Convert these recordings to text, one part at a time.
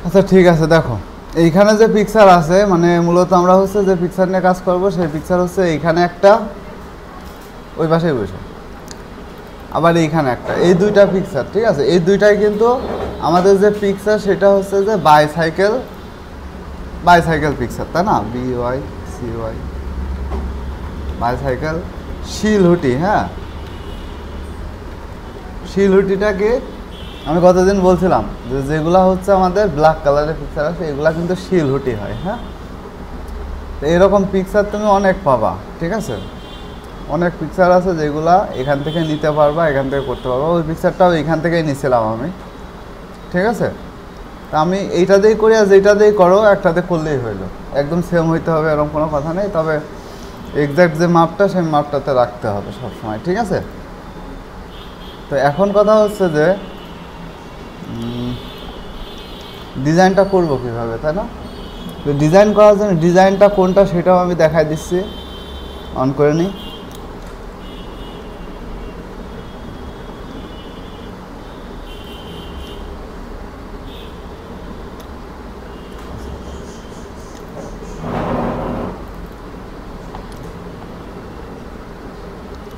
আচ্ছা ঠিক আছে, দেখো এইখানে যে পিকচার আছে, মানে মূলত আমরা হচ্ছে যে পিকচার নিয়ে কাজ করব, সেই পিকচার হচ্ছে এইখানে একটা, ওই পাশেই বসে, আবার এইখানে একটা, এই দুইটা পিকচার, ঠিক আছে? এই দুইটাই কিন্তু আমাদের যে পিকচার সেটা হচ্ছে যে বাইসাইকেল পিকচার, তাই না? BYCY, bicycle silhouette. হ্যাঁ, শিলহুটিটাকে আমি কতদিন বলছিলাম যে যেগুলা হচ্ছে আমাদের ব্ল্যাক কালারের পিকচার আছে এগুলা কিন্তু শিলহুটি হয়। হ্যাঁ, তো এরকম পিকচার তুমি অনেক পাবা, ঠিক আছে? অনেক পিকচার আছে যেগুলা এখান থেকে নিতে পারবা, এখান থেকে করতে পারবা। ওই পিকচারটাও এখান থেকেই নিয়েছিলাম আমি, ঠিক আছে? তা আমি এইটা দিয়েই করি, আর যেটা দিয়েই করো একটাতে করলেই হইলো, একদম সেম হইতে হবে এরকম কোনো কথা নেই, তবে এক্স্যাক্ট যে মাপটা সেই মাপটাতে রাখতে হবে সবসময়, ঠিক আছে? তো এখন কথা হচ্ছে যে ডিজাইনটা করবো কীভাবে, তাই না? তো ডিজাইন করার জন্য ডিজাইনটা কোনটা সেটাও আমি দেখাই দিচ্ছি, অন করে নিই।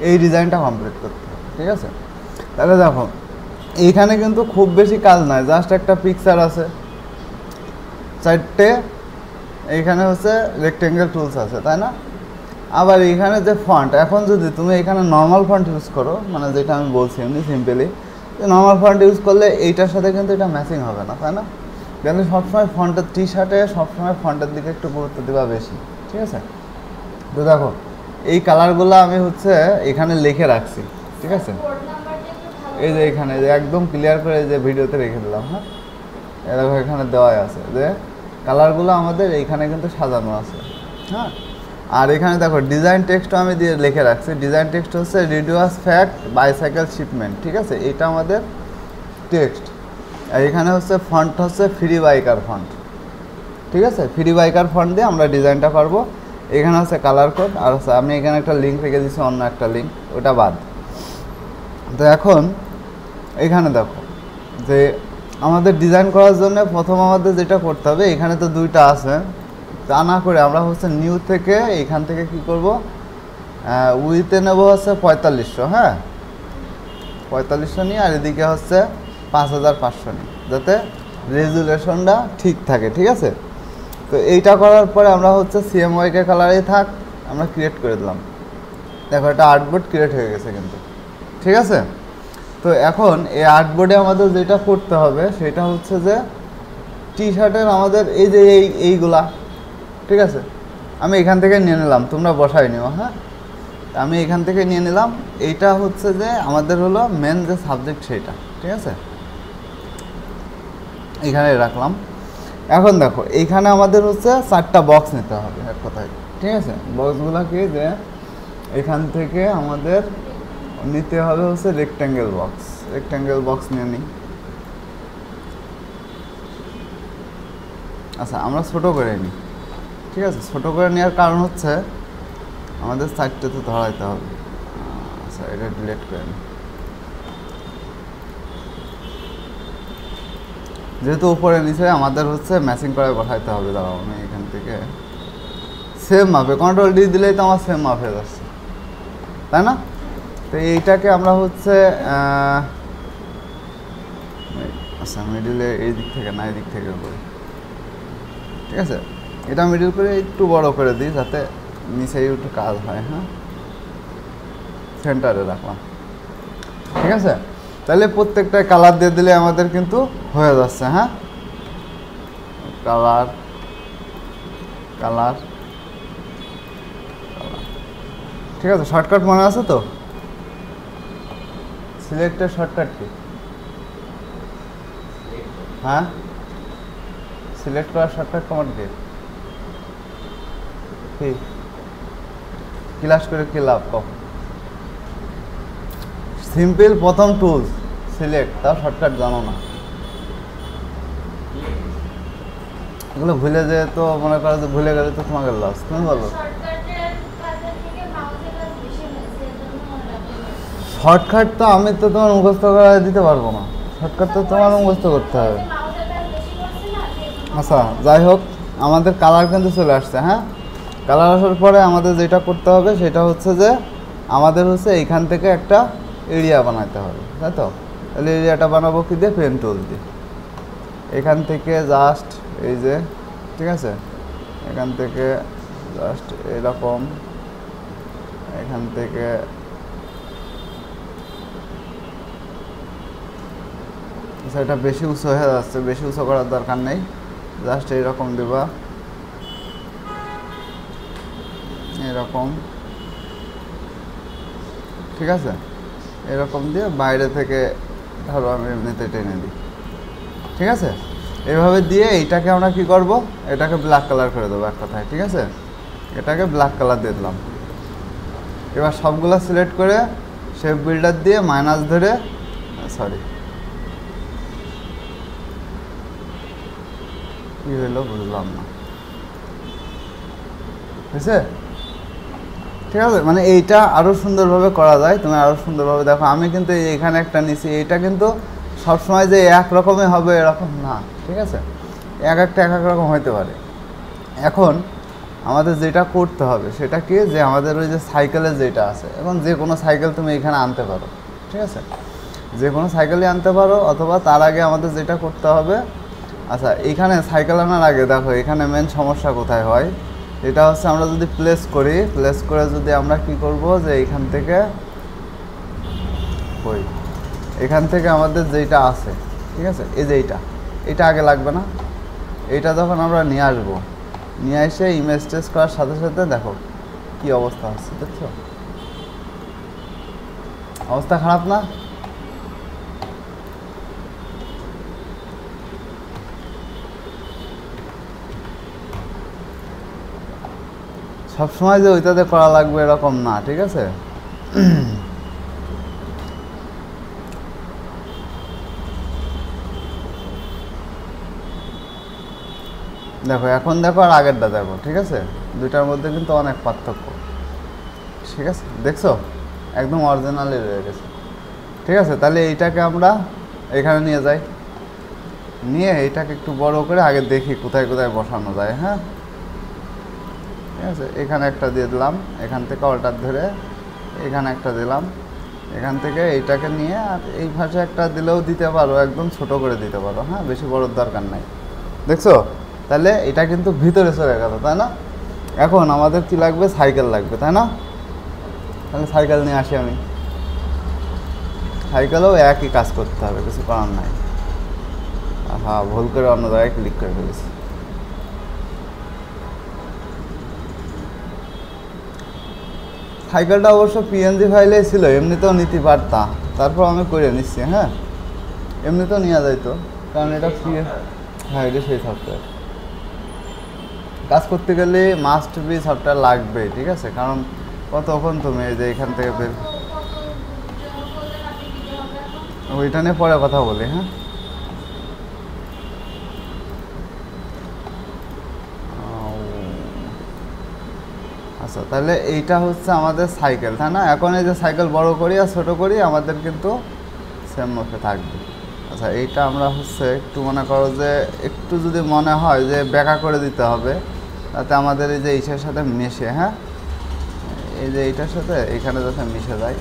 এই ডিজাইনটা কমপ্লিট করতে হবে, ঠিক আছে? তাহলে দেখো এইখানে কিন্তু খুব বেশি কাজ নাই, জাস্ট একটা পিকচার আছে, চারটে এইখানে হচ্ছে রেক্টেঙ্গেল টুলস আছে, তাই না? আবার এইখানে যে ফন্ট, এখন যদি তুমি এখানে নর্মাল ফন্ট ইউজ করো, মানে যেটা আমি বলছি এমনি সিম্পলি, যে নর্মাল ফন্ট ইউজ করলে এইটার সাথে কিন্তু এটা ম্যাচিং হবে না, তাই না? কিন্তু সবসময় ফন্টের টি-শার্টে সবসময় ফন্টের দিকে একটু গুরুত্ব দেওয়া বেশি, ঠিক আছে? তো দেখো এই কালারগুলো আমি হচ্ছে এখানে লিখে রাখছি, ঠিক আছে? এই যে এখানে যে একদম ক্লিয়ার করে যে ভিডিওতে রেখে দিলাম। হ্যাঁ, এরকম এখানে দেওয়াই আছে যে কালারগুলো আমাদের এইখানে কিন্তু সাজানো আছে। হ্যাঁ, আর এখানে দেখো ডিজাইন টেক্সটও আমি দিয়ে লিখে রাখছি। ডিজাইন টেক্সট হচ্ছে রিডিউস ফ্যাক্ট বাইসাইকেল শিপমেন্ট, ঠিক আছে? এটা আমাদের টেক্সট। আর এখানে হচ্ছে ফন্ট হচ্ছে ফ্রি বাইকার ফন্ট, ঠিক আছে? ফ্রি বাইকার ফন্ট দিয়ে আমরা ডিজাইনটা করবো। এখানে হচ্ছে কালার কোড, আর হচ্ছে আমি এখানে একটা লিঙ্ক রেখে দিচ্ছি, অন্য একটা লিঙ্ক, ওটা বাদ। তো এখন এখানে দেখো যে আমাদের ডিজাইন করার জন্য প্রথম আমাদের যেটা করতে হবে, এখানে তো দুইটা আছে, তা না করে আমরা হচ্ছে নিউ থেকে এখান থেকে কি করব, উইতে নেব হচ্ছে 4500। হ্যাঁ, 4500 নিয়ে, আর এদিকে হচ্ছে 5500 নিই, যাতে রেজুলেশনটা ঠিক থাকে, ঠিক আছে? তো এইটা করার পরে আমরা হচ্ছে CMYK কালারেই থাক, আমরা ক্রিয়েট করে দিলাম। দেখো এটা আর্টবোর্ড ক্রিয়েট হয়ে গেছে কিন্তু, ঠিক আছে? তো এখন এই আর্টবোর্ডে আমাদের যেটা করতে হবে সেটা হচ্ছে যে টি-শার্টের আমাদের এই যে এইগুলা, ঠিক আছে? আমি এখান থেকে নিয়ে নিলাম, তোমরা বসাই নিও। হ্যাঁ, আমি এখান থেকে নিয়ে নিলাম। এইটা হচ্ছে যে আমাদের হলো মেন যে সাবজেক্ট সেইটা, ঠিক আছে? এখানে রাখলাম। এখন দেখো এইখানে আমাদের হচ্ছে 4টা বক্স নিতে হবে এক কথায়, ঠিক আছে? বক্সগুলো কি যে এখান থেকে আমাদের নিতে হবে হচ্ছে রেক্ট্যাঙ্গেল বক্স নিয়ে নিই। আচ্ছা, আমরা ছোট করে নিই, ঠিক আছে? ছোট করে নেওয়ার কারণ হচ্ছে আমাদের সাইডটা তো ধরাইতে হবে। আচ্ছা, এটা ডিলিট করে নিই, যেহেতু উপরে নিচে আমাদের হচ্ছে ম্যাচিং করে বসাইতে হবে। দাঁড়াও, আমি এখান থেকে সেম মাপে কন্ট্রোল ডি দিলেই তো আমার সেম মাপ হয়ে যাচ্ছে, তাই না? তো এইটাকে আমরা হচ্ছে আচ্ছা মিডিলে এই দিক থেকে না, এই দিক থেকে করি, ঠিক আছে? এটা মিডিল করে একটু বড় করে দিই যাতে নিচে একটু কাজ হয়। হ্যাঁ, সেন্টারে রাখলাম, ঠিক আছে? তাহলে প্রত্যেকটা কালার দিয়ে দিলে আমাদের কিন্তু হয়ে যাচ্ছে। হ্যাঁ, কালার কালার ঠিক আছে? শর্টকাট মনে আছে তো? সিলেক্টের শর্টকাট কি? হ্যাঁ, সিলেক্ট করার শর্টকাট কমান্ড কি? ক্লাস করে কি লাভ কম? সিম্পল প্রথম টুলস সিলেক্ট, তার শর্টকাট জানো না, এগুলো ভুলে যেয়ে তো মনে করো যে ভুলে গেলে তো তোমাকে লস। তুমি বলো শর্টকাট তো আমি তো তোমার মুখস্থ করে দিতে পারবো না, শর্টকাট তো তোমার মুখস্থ করতে হবে। আচ্ছা যাই হোক, আমাদের কালার কিন্তু চলে আসছে। হ্যাঁ, কালার আসার পরে আমাদের যেটা করতে হবে সেটা হচ্ছে যে আমাদের হচ্ছে এইখান থেকে একটা এরিয়া বানাতে হবে, তাই তো? তাহলে এরিয়াটা বানাবো কি দিয়ে? পেন টুল দিয়ে। এখান থেকে জাস্ট এই যে, ঠিক আছে, এখান থেকে জাস্ট এরকম, এখান থেকে এটা বেশি উঁচু হয়ে যাচ্ছে, বেশি উঁচু করার দরকার নেই, জাস্ট এইরকম দেবা, এরকম, ঠিক আছে? এরকম দিয়ে বাইরে থেকে ধরো আমি এমনিতে টেনে দিই, ঠিক আছে? এভাবে দিয়ে এইটাকে আমরা কি করব, এটাকে ব্ল্যাক কালার করে দেবো এক কথায়, ঠিক আছে? এটাকে ব্ল্যাক কালার দিয়ে দিলাম। এবার সবগুলো সিলেক্ট করে শেপ বিল্ডার দিয়ে মাইনাস ধরে, সরি কি হলো বুঝলাম না, বুঝছে? ঠিক আছে, মানে এইটা আরও সুন্দরভাবে করা যায়, তুমি আরও সুন্দরভাবে দেখো। আমি কিন্তু এখানে একটা নিছি, এইটা কিন্তু সবসময় যে এক রকমই হবে এরকম না, ঠিক আছে? এক একটা এক এক রকম হইতে পারে। এখন আমাদের যেটা করতে হবে সেটা কি, যে আমাদের ওই যে সাইকেলের যেটা আছে, এখন যে কোনো সাইকেল তুমি এখানে আনতে পারো, ঠিক আছে? যে কোনো সাইকেলই আনতে পারো, অথবা তার আগে আমাদের যেটা করতে হবে, আচ্ছা এইখানে সাইকেল আনার আগে দেখো এখানে মেন সমস্যা কোথায় হয়, এটা হচ্ছে আমরা যদি প্লেস করি, প্লেস করে যদি আমরা কি করব, যে এইখান থেকে ওই এখান থেকে আমাদের যেটা আছে, ঠিক আছে, এই যে এটা আগে লাগবে না? এইটা যখন আমরা নিয়ে আসবো, নিয়ে এসে ইমেজ টেস্ট করার সাথে সাথে দেখো কি অবস্থা হচ্ছে, দেখছো? অবস্থা খারাপ না? সবসময় যে ওইটাতে করা লাগবে এরকম না, ঠিক আছে? দেখো এখন দেখো আর আগেরটা দেখো, ঠিক আছে? দুইটার মধ্যে কিন্তু অনেক পার্থক্য, ঠিক আছে? দেখছো একদম অরিজিনালি রয়ে গেছে, ঠিক আছে? তাহলে এইটাকে আমরা এখানে নিয়ে যাই, নিয়ে এইটাকে একটু বড় করে আগে দেখি কোথায় কোথায় বসানো যায়। হ্যাঁ, ঠিক আছে, এখানে একটা দিয়ে দিলাম, এখান থেকে অল্টার ধরে এখানে একটা দিলাম, এখান থেকে এইটাকে নিয়ে আর এই ভাষা একটা দিলেও দিতে পারো, একদম ছোট করে দিতে পারো, হ্যাঁ, বেশি বড় দরকার নাই। দেখছো, তাহলে এটা কিন্তু ভিতরে চলে গেল, তাই না? এখন আমাদের কি লাগবে? সাইকেল লাগবে, তাই না? তাহলে সাইকেল নিয়ে আসি আমি। সাইকেলেও একই কাজ করতে হবে, কিছু করার নাই। হ্যাঁ, ভুল করে অন্য জায়গায় ক্লিক করে ফেলেছি। সাইকেলটা অবশ্য পিএনজি ফাইলে ছিল, এমনিতেও নিতে পারতাম, তারপর আমি করে নিচ্ছি। হ্যাঁ, এমনিতেও নেওয়া যাইতো, কারণ এটা ফ্রি। হ্যাঁ, এটা সেই সফটওয়্যার। কাজ করতে গেলে মাস্ট বি সফটওয়্যার লাগবে, ঠিক আছে? কারণ কতক্ষণ তুমি এই যে এখান থেকে বের, ওইটা নিয়ে পরে কথা বলি। হ্যাঁ, আচ্ছা, তাহলে এইটা হচ্ছে আমাদের সাইকেল, তাই না? এখন এই যে সাইকেল বড় করি আর ছোটো করি আমাদের কিন্তু সেম মুখে থাকবে। আচ্ছা, এইটা আমরা হচ্ছে একটু মনে করো যে একটু যদি মনে হয় যে ব্যাকা করে দিতে হবে, তাতে আমাদের এই যে এইটার সাথে মিশে, হ্যাঁ, এই যে এইটার সাথে এইখানে যাতে মিশে যায়,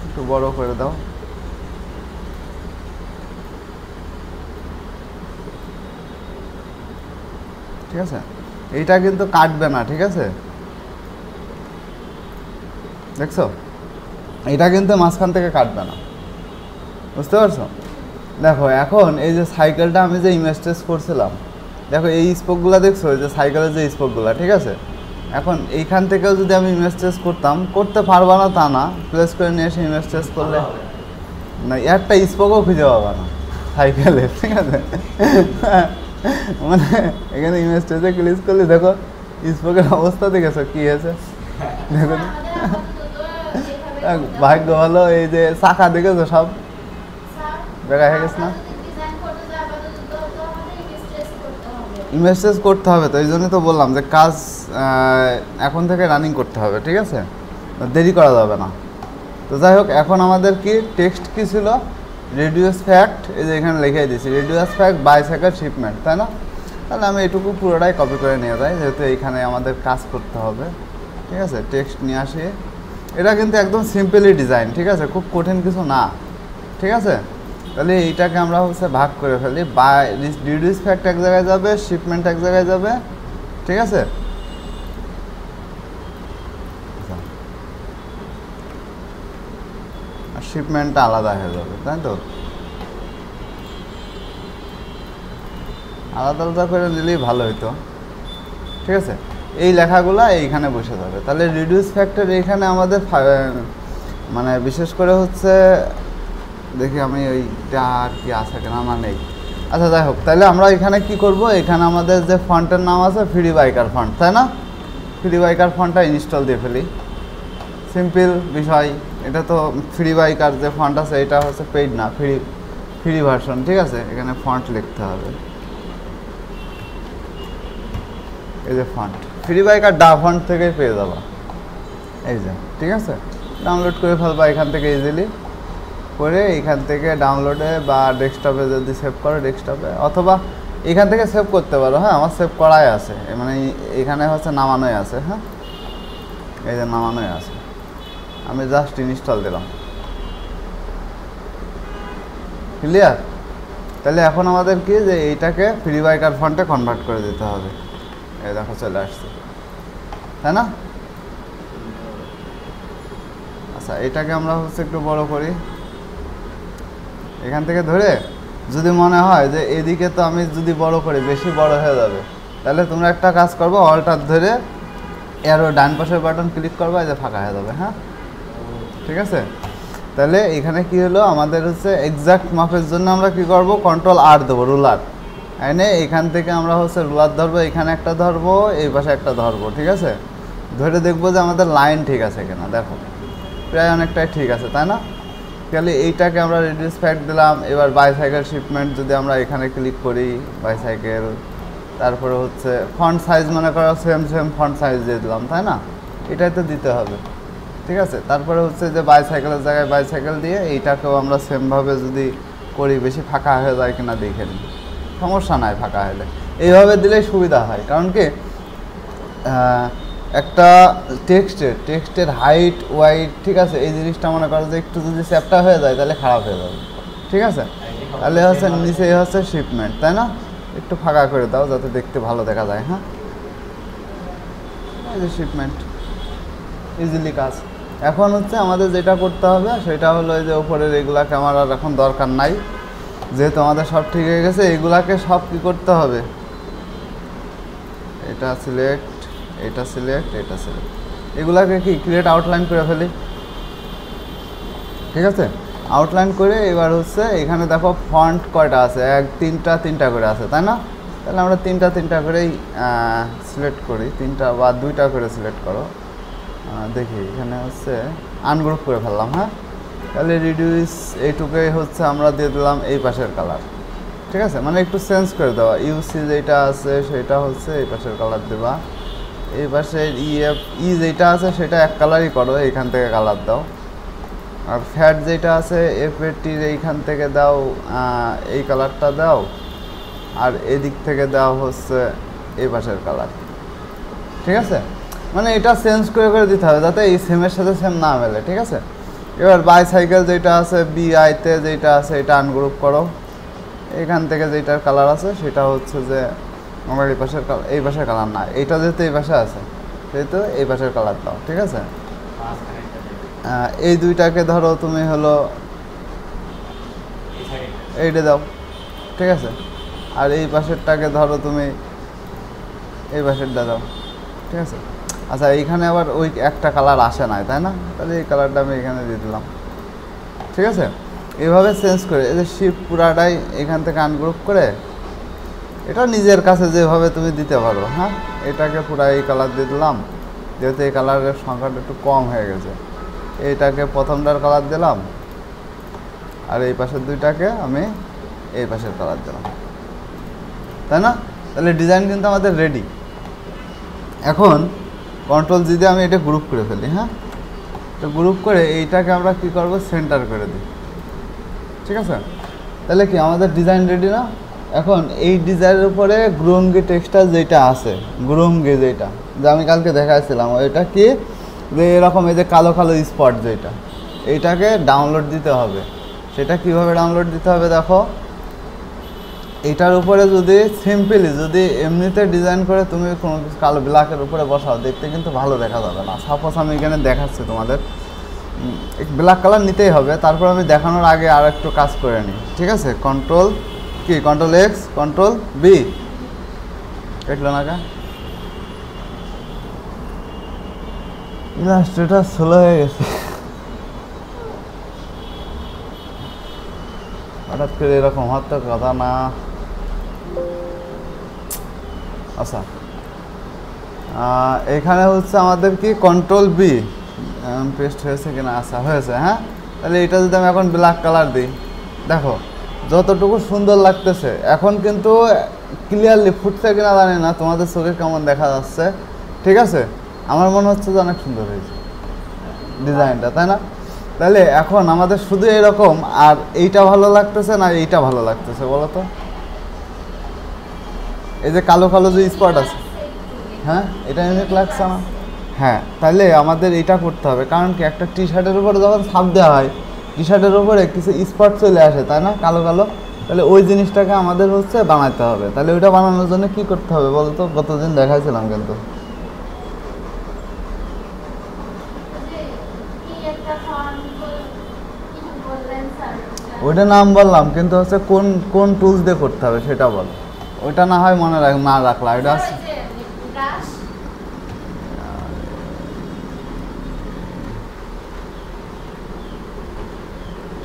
একটু বড় করে দাও। ঠিক আছে, এইটা কিন্তু কাটবে না, ঠিক আছে? দেখছো, এটা কিন্তু মাঝখান থেকে কাটবে না, বুঝতে পারছো? দেখো এখন এই যে সাইকেলটা আমি যে ইমেজ টেস্ট করছিলাম, দেখো এই স্পোকগুলো দেখছো, এই যে সাইকেলের যে স্পোকগুলো, ঠিক আছে? এখন এইখান থেকেও যদি আমি ইমেজ টেস্ট করতাম, করতে পারবা না তা না, প্লেস করে নিয়ে এসে ইমেজ টেস্ট করলে না একটা স্পোকও খুঁজে পাবা না সাইকেলের, ঠিক আছে? মানে এখানে ইমেজ টেস্টে ক্লিক করলে দেখো স্পোকের অবস্থা দেখেছো কি হয়েছে, দেখো ভাগ্য ভালো, এই যে চাকা দেখেছো সব বেড়া হয়ে গেছে না? ইমেজ টেস্ট করতে হবে, তো এই জন্যই তো বললাম যে কাজ এখন থেকে রানিং করতে হবে, ঠিক আছে? দেরি করা যাবে না। তো যাই হোক, এখন আমাদের কি টেক্সট কি ছিল, রেডিউস ফ্যাক্ট এই যে এখানে লিখে দিয়েছি রেডিউস ফ্যাক্ট বাইসাইকেল শিপমেন্ট, তাই না? তাহলে আমি এটুকু পুরোটাই কপি করে নিয়ে যাই, যেহেতু এইখানে আমাদের কাজ করতে হবে। ঠিক আছে, টেক্সট নিয়ে আসি। এটা কিন্তু একদম সিম্পলি ডিজাইন, ঠিক আছে, খুব কঠিন কিছু না। ঠিক আছে, তাহলে এইটাকে আমরা হচ্ছে ভাগ করে ফেলি। বাই রিডিউস ফ্যাক্ট এক জায়গায় যাবে, শিপমেন্ট এক জায়গায় যাবে। ঠিক আছে, শিপমেন্টটা আলাদা হয়ে যাবে, তাই তো? আলাদা আলাদা করে দিলেই ভালো হতো। ঠিক আছে, এই লেখাগুলা এইখানে বসে যাবে। তাহলে রিডিউস ফ্যাক্টর এইখানে আমাদের মানে বিশেষ করে হচ্ছে, দেখি আমি ওইটা আর কি আছে কেন আমার নেই। আচ্ছা যাই হোক, তাহলে আমরা এখানে কি করব, এখানে আমাদের যে ফন্টের নাম আছে ফ্রি বাইকার ফন্ট, তাই না? ফ্রি বাইকার ফন্টটা ইনস্টল দিয়ে ফেলি, সিম্পল বিষয়। এটা তো ফ্রি বাইকার যে ফন্ট আছে এটা হচ্ছে পেইড না, ফ্রি ভার্সন। ঠিক আছে, এখানে ফন্ট লিখতে হবে, এই যে ফন্ট ফ্রি বাইকার ডা ফন্ট থেকেই পেয়ে যাবা, এই যে। ঠিক আছে, ডাউনলোড করে ফেলবা এখান থেকে ইজিলি করে, এইখান থেকে ডাউনলোডে বা ডেস্কটপে যদি সেভ করো ডেস্কটপে, অথবা এখান থেকে সেভ করতে পারো। হ্যাঁ, আমার সেভ করাই আছে, মানে এখানে হচ্ছে নামানোই আছে। হ্যাঁ, এই যে নামানোই আছে, আমি জাস্ট ইনস্টল দিলাম। ক্লিয়ার? তাহলে এখন আমাদের কি, যে এইটাকে ফ্রি বাইকার ফন্টে কনভার্ট করে দিতে হবে। এই দেখো চলে আসছে, তাই না? আচ্ছা, এটাকে আমরা হচ্ছে একটু বড় করি, এখান থেকে ধরে। যদি মনে হয় যে এদিকে তো আমি যদি বড় করি বেশি বড় হয়ে যাবে, তাহলে তোমরা একটা কাজ করবো, অল্টার ধরে এরও ডান পাশের বাটন ক্লিক করবা, যে ফাঁকা হয়ে যাবে। হ্যাঁ, ঠিক আছে। তাহলে এখানে কি হলো, আমাদের হচ্ছে এক্সাক্ট মাপের জন্য আমরা কি করব, কন্ট্রোল আর দেবো, রুলার এনে এখান থেকে আমরা হচ্ছে রুলার ধরবো, এখানে একটা ধরবো, এই পাশে একটা ধরবো। ঠিক আছে, ধরে দেখবো যে আমাদের লাইন ঠিক আছে কিনা। দেখো প্রায় অনেকটাই ঠিক আছে, তাই না? তাহলে এইটাকে আমরা রিডিউস ফ্যাক্ট দিলাম। এবার বাইসাইকেল শিপমেন্ট যদি আমরা এখানে ক্লিক করি, বাইসাইকেল, তারপরে হচ্ছে ফন্ট সাইজ মনে করো সেম ফন্ট সাইজ দিয়ে দিলাম, তাই না? এটাই তো দিতে হবে। ঠিক আছে, তারপরে হচ্ছে যে বাইসাইকেলের জায়গায় বাইসাইকেল দিয়ে এইটাকেও আমরা সেমভাবে যদি করি, বেশি ফাঁকা হয়ে যায় কিনা দেখে নিই, সমস্যা নাই ফাঁকা হলে। এইভাবে দিলেই সুবিধা হয়, কারণ কি একটা টেক্সটের হাইট ওয়াইট, ঠিক আছে, এই জিনিসটা মনে করো যে একটু যদি চ্যাপ্টা হয়ে যায় তাহলে খারাপ হয়ে যাবে। ঠিক আছে, তাহলে হচ্ছে নিচে হচ্ছে শিপমেন্ট, তাই না? একটু ফাঁকা করে দাও যাতে দেখতে ভালো দেখা যায়। হ্যাঁ, এই যে শিপমেন্ট, ইজিলি কাজ। এখন হচ্ছে আমাদের যেটা করতে হবে সেটা হলো এই যে উপরের এগুলাকে আমার আর এখন দরকার নাই, যেহেতু আমাদের সব ঠিক হয়ে গেছে। এগুলাকে সব কি করতে হবে, এটা সিলেক্ট, এটা সিলেক্ট, এটা সিলেক্ট, এগুলাকে কি ক্রিয়েট আউটলাইন করে ফেলি। ঠিক আছে, আউটলাইন করে এবার হচ্ছে এখানে দেখো ফন্ট কয়টা আছে, তিনটা করে আছে, তাই না? তাহলে আমরা তিনটা করেই সিলেক্ট করি, 3টা বা 2টা করে সিলেক্ট করো। দেখি এখানে হচ্ছে আনগ্রুপ করে ফেললাম। হ্যাঁ, তাহলে রিডিউস এইটুকুই হচ্ছে আমরা দিয়ে দিলাম এই পাশের কালার। ঠিক আছে, মানে একটু চেঞ্জ করে দেওয়া। ইউসি যেটা আছে সেটা হচ্ছে এই পাশের কালার দেবা, এই পাশের যেটা আছে সেটা এক কালারই করো, এইখান থেকে কালার দাও। আর ফ্যাট যেটা আছে এফএটির এইখান থেকে দাও, এই কালারটা দাও। আর এদিক থেকে দাও হচ্ছে এই পাশের কালার। ঠিক আছে, মানে এটা চেঞ্জ করে দিতে হবে যাতে এই সেমের সাথে সেম না মেলে। ঠিক আছে, এবার বাইসাইকেল যেটা আছে বিআইতে যেটা আছে এটা আনগ্রুপ করো, এখান থেকে যেটার কালার আছে সেটা হচ্ছে যে আমার এই পাশের কালার না, এইটা যেহেতু এই পাশে আছে সেহেতু এই পাশের কালার দাও। ঠিক আছে, এই দুইটাকে ধরো তুমি হলো এইটা দাও। ঠিক আছে, আর এই পাশেরটাকে ধরো তুমি এই পাশেরটা দাও। ঠিক আছে, আচ্ছা এইখানে আবার ওই একটা কালার আসে নাই, তাই না? তাহলে এই কালারটা আমি এখানে দিয়ে দিলাম। ঠিক আছে, এইভাবে চেঞ্জ করে এই যে শিফট পুরাটাই এখান থেকে আনগ্রুপ করে, এটা নিজের কাছে যেভাবে তুমি দিতে পারো। হ্যাঁ, এটাকে পুরা এই কালার দিয়ে দিলাম, যেহেতু এই কালারের সংখ্যাটা একটু কম হয়ে গেছে। এইটাকে প্রথমটার কালার দিলাম, আর এই পাশের দুইটাকে আমি এই পাশের কালার দিলাম, তাই না? তাহলে ডিজাইন কিন্তু আমাদের রেডি। এখন কন্ট্রোল জি দিয়ে আমি এটা গ্রুপ করে ফেলি। হ্যাঁ, তো গ্রুপ করে এইটাকে আমরা কি করব, সেন্টার করে দিই। ঠিক আছে, তাহলে কি আমাদের ডিজাইন রেডি না? এখন এই ডিজাইনের উপরে গ্রুমগি টেক্সচার যেটা আছে, গ্রুমগি যেটা যে আমি কালকে দেখাচ্ছিলাম, ওইটা কি যে এরকম এই যে কালো কালো স্পট যেটা, এইটাকে ডাউনলোড দিতে হবে। সেটা কিভাবে ডাউনলোড দিতে হবে দেখো, এটার উপরে যদি সিম্পলি যদি এমনিতে ডিজাইন করে তুমি কোনো কালো ব্ল্যাকের উপরে বসাও, দেখতে কিন্তু ভালো দেখা যাবে না। সাপোজ আমি এখানে দেখাচ্ছি তোমাদের, ব্ল্যাক কালার নিতেই হবে। তারপর আমি দেখানোর আগে আর একটু কাজ করে নিই, ঠিক আছে? কন্ট্রোল এক্স, কন্ট্রোল বি, দেখলো না কা ইলাস্ট্রেটর স্লো হয়ে গেছে হঠাৎ করে, এরকম হওয়ার তো কথা না। আচ্ছা, এখানে হচ্ছে আমাদের কি কন্ট্রোল বি, পেস্ট হয়েছে কিনা? আচ্ছা হয়েছে, হ্যাঁ। তাহলে এটা যদি আমি এখন ব্ল্যাক কালার দিই, দেখো যতটুকু সুন্দর লাগতেছে। এখন কিন্তু ক্লিয়ারলি ফুটছে কিনা জানি না, তোমাদের চোখে কেমন দেখা যাচ্ছে, ঠিক আছে? আমার মনে হচ্ছে যে অনেক সুন্দর হয়েছে ডিজাইনটা, তাই না? তাহলে এখন আমাদের শুধু এরকম, আর এইটা ভালো লাগতেছে না এইটা ভালো লাগতেছে বলো তো? এই যে কালো কালো যে স্পট আছে, হ্যাঁ এটা ইউনিক লাগছে না? হ্যাঁ, তাহলে আমাদের এটা করতে হবে। কারণ কি, একটা টি শার্টের উপরে যখন ছাপ দেওয়া হয়, টি শার্টের উপরে কিছু স্পট চলে আসে, তাই না, কালো কালো। তাহলে ওই জিনিসটাকে আমাদের হচ্ছে বানাতে হবে। তাহলে ওইটা বানানোর জন্য কি করতে হবে বলতো? গতদিন দেখাইছিলাম কিন্তু, ওইটা নাম বললাম, কিন্তু হচ্ছে কোন কোন টুলস দিয়ে করতে হবে সেটা বল। ওইটা না হয় মনে না রাখলা, ওইটা আছে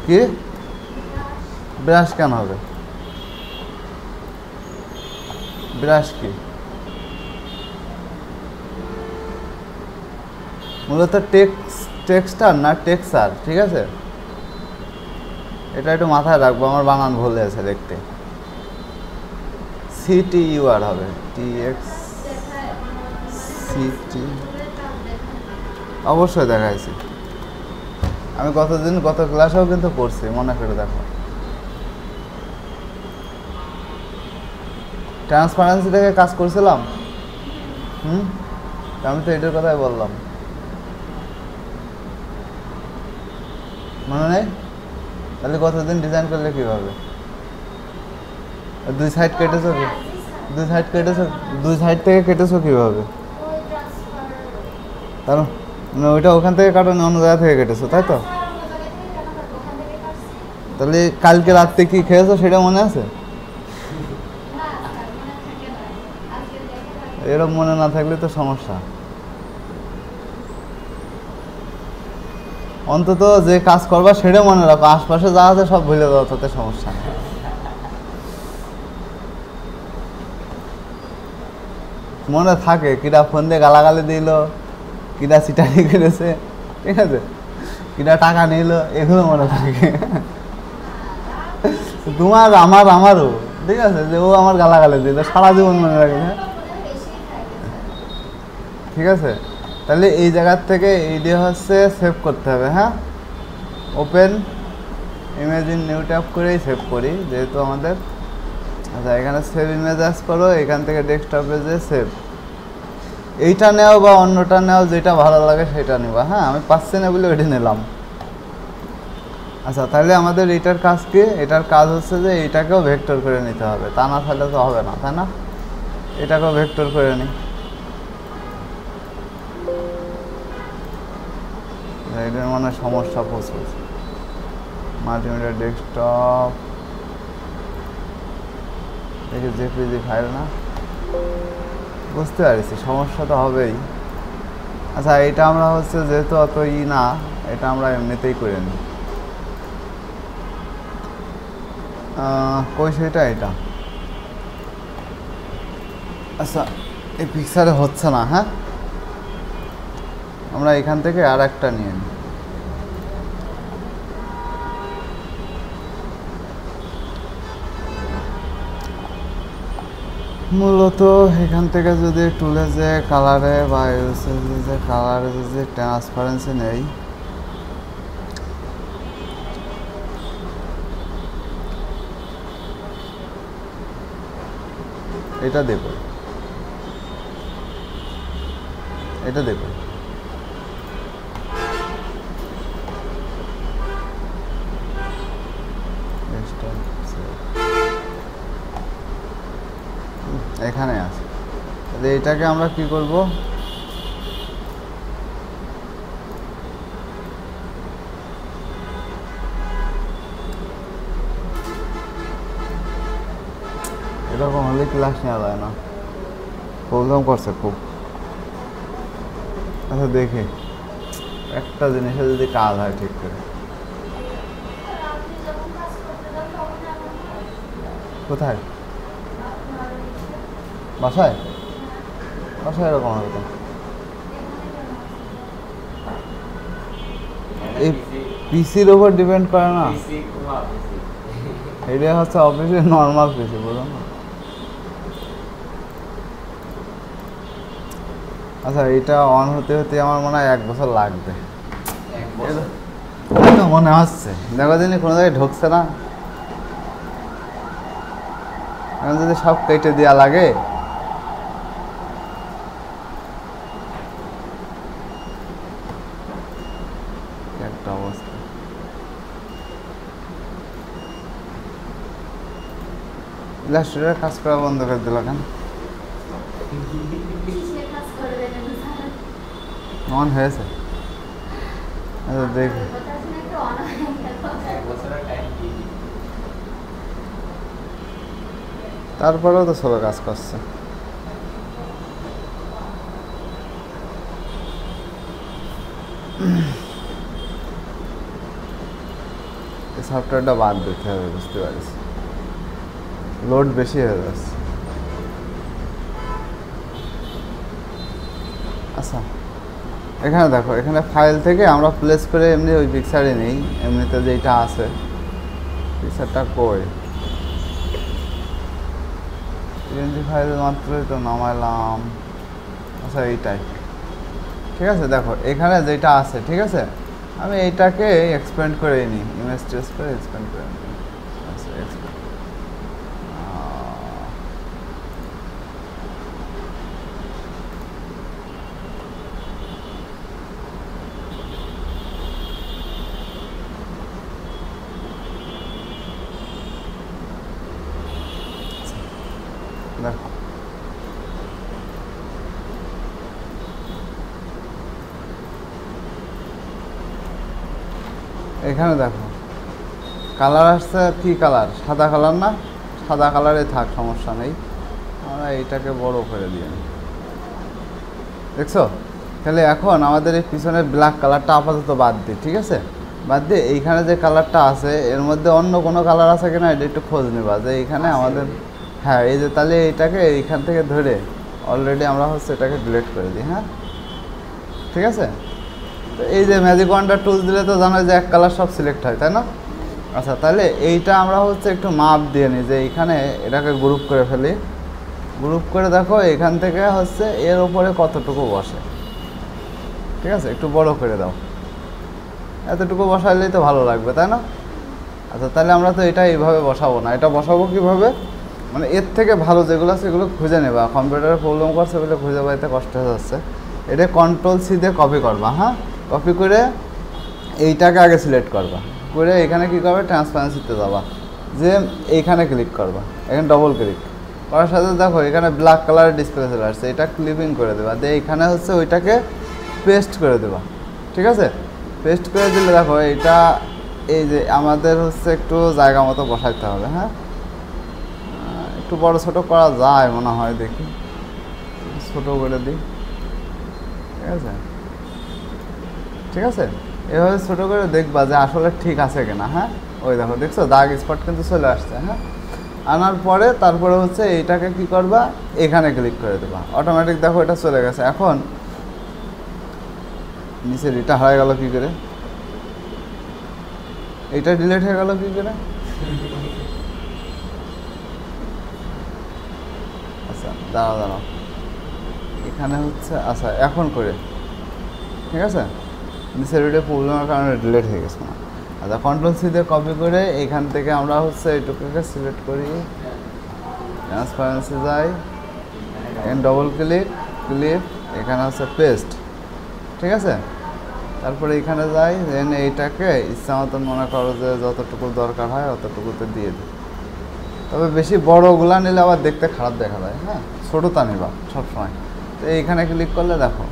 কি? ব্রাশ কেন হবে? ব্রাশ কি? মূলত টেক্সচার না টেক্সচার, ঠিক আছে? এটা একটু মাথায় রাখবো, আমার বানান ভুলে আছে দেখতে। CTUR হবে, TXCT। অবশ্যই দেখাইছি আমি, গত ক্লাসেও কিন্তু পড়ছি, মনে করে দেখো। ট্রান্সপারেন্সি থেকে কাজ করছিলাম, আমি তো এটার কথাই বললাম, মনে নেই? তাহলে কতদিন ডিজাইন করলে কীভাবে? দুই সাইড কেটেছো কি? দুই সাইড থেকে কেটেছো কীভাবে? তার মানে ওইটা ওখান থেকে কাটানো, অন্য জায়গা থেকে কেটেছো, তাই তো? তাহলে কালকে রাত্রে কি খেয়েছো সেটা মনে আছে? এরকম মনে না থাকলে তো সমস্যা। অন্তত যে কাজ করবা সেটা মনে রাখো, আশপাশে যা আছে সব ভুলে যাও, তাতে সমস্যা নেই। মনে থাকে কিরা ফোন দিয়ে গালাগালি দিল, কিরা চিটারি করেছে, ঠিক আছে, কিরা টাকা নিল, এগুলো মনে থাকে। তোমার আমারও ঠিক আছে, যে ও আমার গালাগালি দিল, সারা জীবন মনে রাখবে, হ্যাঁ ঠিক আছে? তাহলে এই জায়গার থেকে এইটা হচ্ছে সেভ করতে হবে, হ্যাঁ। Open image in new tab করেই সেভ করি যেহেতু আমাদের। আচ্ছা, এখানে সেভ ইমেজ অ্যাজ করো, এখান থেকে ডেস্কটপে যে সেভ, এইটা নেও বা অন্যটা নেও, যেটা ভালো লাগে সেটা নিবা, হ্যাঁ। আমি পাচ্ছি না বলে ওইটা নিলাম। আচ্ছা, তাহলে আমাদের এটার কাজ কি? এটার কাজ হচ্ছে যে এইটাকেও ভেক্টর করে নিতে হবে, তা না থাকলে তো হবে না, তাই না? এটাকেও ভেক্টর করে নিই, এটার মানে সমস্যা প্রচুর। মাল্টিমিডিয়া ডেস্কটপ, দেখি জেপিজি ফাইল না, বুঝতে পারছি সমস্যা তো হবেই। আচ্ছা, এটা আমরা হচ্ছে যেহেতু অত না, এটা আমরা এমনিতেই করে নিই। কই সেটা এটা, আচ্ছা এই পিকচারে হচ্ছে না, হ্যাঁ আমরা এখান থেকে আর একটা নিয়ে নিই। মূলত এখান থেকে যদি টুলে যে কালারে বা যে কালারে যে ট্রান্সপারেন্সি নেই, এটা দেখো, এটা দেখো, এখানে আছে। তাহলে এটাকে আমরা কি করব, এরকম হলে ক্লাস নেওয়া যায় না, প্রবলেম করছে খুব। আচ্ছা দেখি একটা জিনিসে যদি কাজ হয় ঠিক করে। কোথায়? বাসায়? বাসায় এরকম হবে তো। এই পিসির ওপর ডিপেন্ড করে না, এটা হচ্ছে অফিসের নর্মাল পিসি, বুঝো না? আচ্ছা এটা অন হতে হতে আমার মনে হয় 1 বছর লাগবে, মনে হচ্ছে। দেখো দিনই কোনো জায়গায় ঢুকছে না, এখন যদি সব কেটে দেওয়া লাগে। একটা অবস্থা। ইলাস্ট্রেটর কাজ করা বন্ধ করে দিল কেন? অন হয়েছে, আচ্ছা দেখি। তারপরেও তো সবাই কাজ করছে। এই সফটওয়্যারটা বাদ দিতে হবে, বুঝতে পারিস, লোড বেশি হয়ে যাচ্ছে। আচ্ছা এখানে দেখো, এখানে ফাইল থেকে আমরা প্লেস করে এমনি ওই পিকচারে নেই, এমনিতে যেটা আছে পিকচারটা কই পিএনজি ফাইল মাত্রই তো নামাইলাম। আচ্ছা এইটাই ঠিক আছে। দেখো এখানে যেটা আছে ঠিক আছে, আমি এইটাকে এক্সপ্যান্ড করে নিই, ইমেজ ট্রেস করে এক্সপ্যান্ড করে নিই। আচ্ছা এক্সপ্যান্ড, দেখো এখানে দেখো কালার আসছে, কি কালার? সাদা কালার না? সাদা কালারে থাক, সমস্যা নেই, আমরা এইটাকে বড় করে দিয়ে নিই। দেখছো? তাহলে এখন আমাদের এই পিছনের ব্ল্যাক কালারটা আপাতত বাদ দিই, ঠিক আছে? বাদ দিয়ে এইখানে যে কালারটা আছে এর মধ্যে অন্য কোনো কালার আছে কিনা এটা একটু খোঁজ নেবা, যে এইখানে আমাদের, হ্যাঁ এই যে, তাহলে এইটাকে এইখান থেকে ধরে অলরেডি আমরা হচ্ছে এটাকে ডিলিট করে দিই। হ্যাঁ ঠিক আছে। তো এই যে ম্যাজিক ওয়ান্ডার টুলস দিলে তো জানো যে এক কালার সব সিলেক্ট হয়, তাই না? আচ্ছা তাহলে এইটা আমরা হচ্ছে একটু মাপ দিয়ে নিই, যে এইখানে এটাকে গ্রুপ করে ফেলি। গ্রুপ করে দেখো এখান থেকে হচ্ছে এর ওপরে কতটুকু বসে, ঠিক আছে? একটু বড় করে দাও, এতটুকু বসাইলেই তো ভালো লাগবে, তাই না? আচ্ছা তাহলে আমরা তো এটা এইভাবে বসাবো না, এটা বসাবো কীভাবে, মানে এর থেকে ভালো যেগুলো আছে সেগুলো খুঁজে নেবা। কম্পিউটারে প্রবলেম করছে বলে খুঁজে পাইতে কষ্ট হয়ে যাচ্ছে। এটা কন্ট্রোল-সি দিয়ে কপি করবা। হ্যাঁ কপি করে এইটাকে আগে সিলেক্ট করবা, করে এখানে কী করবে, ট্রান্সপারেন্সিতে যাবা, যে এইখানে ক্লিক করবা, এখানে ডবল ক্লিক করার সাথে দেখো এখানে ব্ল্যাক কালারের ডিসপ্লে চলে আসছে, এটা ক্লিপিং করে দেবা, দিয়ে এইখানে হচ্ছে ওইটাকে পেস্ট করে দেবা, ঠিক আছে? পেস্ট করে দিলে দেখো এটা এই যে আমাদের হচ্ছে একটু জায়গা মতো বসাইতে হবে। হ্যাঁ একটু বড় ছোট করা যায় মনে হয়, দেখি ছোট করে দিই, ঠিক আছে? ঠিক আছে, এভাবে ছোটো করে দেখবা যে আসলে ঠিক আছে কিনা। হ্যাঁ ওই দেখো, দেখছো দাগ স্পট কিন্তু চলে আসছে। হ্যাঁ আনার পরে তারপরে হচ্ছে এইটাকে কি করবা, এখানে ক্লিক করে দেবা, অটোমেটিক দেখো এটা চলে গেছে। এখন নিচের এটা হয়ে গেল কী করে, এইটা ডিলিট হয়ে গেল কী করে? আচ্ছা দাঁড়াও দাঁড়াও, এখানে হচ্ছে, আচ্ছা এখন করে, ঠিক আছে? নিচের এটা প্রবলেমের কারণে ডিলিট হয়ে গেছে না। আচ্ছা কন্ট্রোল-সি দিয়ে কপি করে এখান থেকে আমরা হচ্ছে এইটুকুকে সিলেক্ট করি, ট্রান্সপারেন্সি যাই, ডবল ক্লিপ, এখানে হচ্ছে পেস্ট, ঠিক আছে। তারপরে এখানে যাই, দেন এইটাকে ইচ্ছা মতন মনে করো যে যতটুকু দরকার হয় অতটুকুতে দিয়ে দিই। তবে বেশি বড়গুলা নিলে আবার দেখতে খারাপ দেখা যায়, হ্যাঁ, ছোটোটা নিবা সবসময়। তো এইখানে ক্লিক করলে দেখো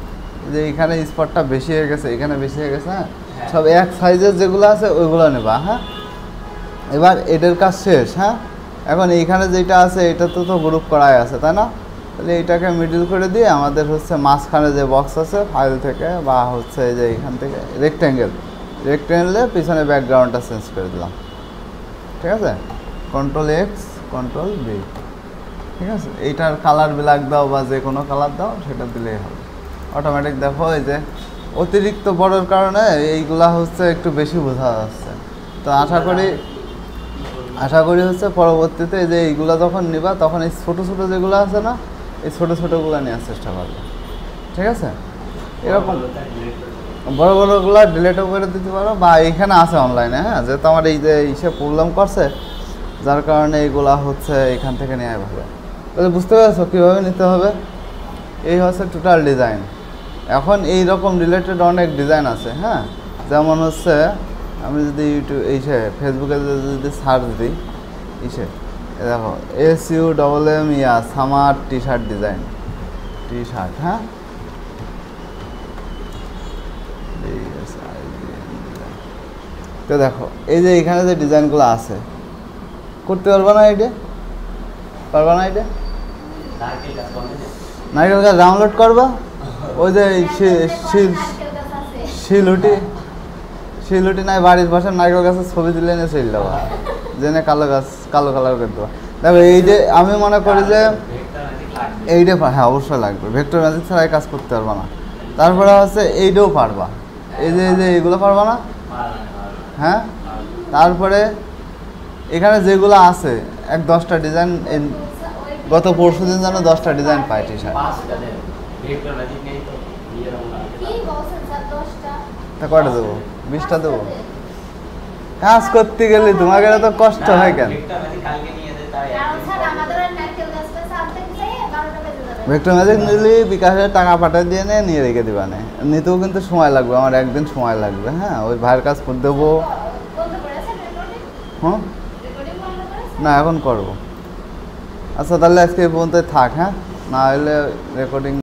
যে এইখানে স্পটটা বেশি হয়ে গেছে, এখানে বেশি হয়ে গেছে, হ্যাঁ, সব এক সাইজের যেগুলো আছে ওইগুলো নেবা, হ্যাঁ। এবার এটার কাজ শেষ, হ্যাঁ। এখন এইখানে যেটা আছে এটা তো গ্রুপ করাই আছে, তাই না? তাহলে এইটাকে মিডল করে দিয়ে আমাদের হচ্ছে মাঝখানে যে বক্স আছে ফাইল থেকে বা হচ্ছে যে এইখান থেকে রেক্ট্যাঙ্গেলে পিছনে ব্যাকগ্রাউন্ডটা চেঞ্জ করে দিলাম, ঠিক আছে। কন্ট্রোল এক্স, কন্ট্রোল বি, ঠিক আছে। এইটার কালার ব্ল্যাক দাও বা যে কোনো কালার দাও, সেটা দিলেই হবে। অটোমেটিক দেখো এই যে অতিরিক্ত বড়োর কারণে এইগুলা হচ্ছে একটু বেশি বোঝা যাচ্ছে। তো আশা করি হচ্ছে পরবর্তীতে এই যে এইগুলো যখন নিবা তখন এই ছোটো ছোটো যেগুলো আছে না, এই ছোটো ছোটোগুলো নেওয়ার চেষ্টা করবে, ঠিক আছে। এরকম বড় বড়গুলো ডিলেটও করে দিতে পারো, বা এইখানে আছে অনলাইনে, হ্যাঁ, যে তোমার এই যে ইসে প্রবলেম করছে যার কারণে এইগুলা হচ্ছে এখান থেকে নেওয়া ভালো। তাহলে বুঝতে পারছো কীভাবে নিতে হবে? এই হচ্ছে টোটাল ডিজাইন। এখন এই রকম রিলেটেড অনেক ডিজাইন আছে, হ্যাঁ। যেমন হচ্ছে আমি যদি ফেসবুকে যদি সার্চ দিই, দেখো SUMM summer T shirt design, হ্যাঁ, তো দেখো এই যে এখানে যে ডিজাইনগুলো আছে, করতে পারবা না এটা? পারবা না এটা? নারকেল গাছ ডাউনলোড করবা, ওই যে শিলুটি নাই বাড়ির পাশে নারকেল গাছের ছবি দিলে এনে চলে যাবো, জেনে কালো কালার করে দেবো। দেখো এই যে আমি মনে করি যে এইটা, হ্যাঁ অবশ্যই লাগবে, ভেক্টর ম্যাজিক ছাড়া কাজ করতে পারবা না। তারপরে হচ্ছে এইটাও পারবা, এই যে এইগুলো পারবা না, হ্যাঁ। তারপরে এখানে যেগুলো আছে 10টা ডিজাইন, গত পরশু দিন যেন 10টা ডিজাইন পাই টি শার্ট। তা কয়টা দেবো? 20টা দেবো? কাজ করতে গেলে তোমাকে তো কষ্ট হয় কেন? ভেক্টর ম্যাজিক নিলে বিকাশের টাকা পাঠিয়ে দিয়ে নিয়ে রেখে দিবা, নিতেও কিন্তু সময় লাগবে, আমার একদিন সময় লাগবে, হ্যাঁ। ওই ভাইয়ের কাজ করে দেবো, হ্যাঁ, না এখন করবো। আচ্ছা তাহলে আজকে এই পর্যন্ত থাক, হ্যাঁ, না হলে রেকর্ডিং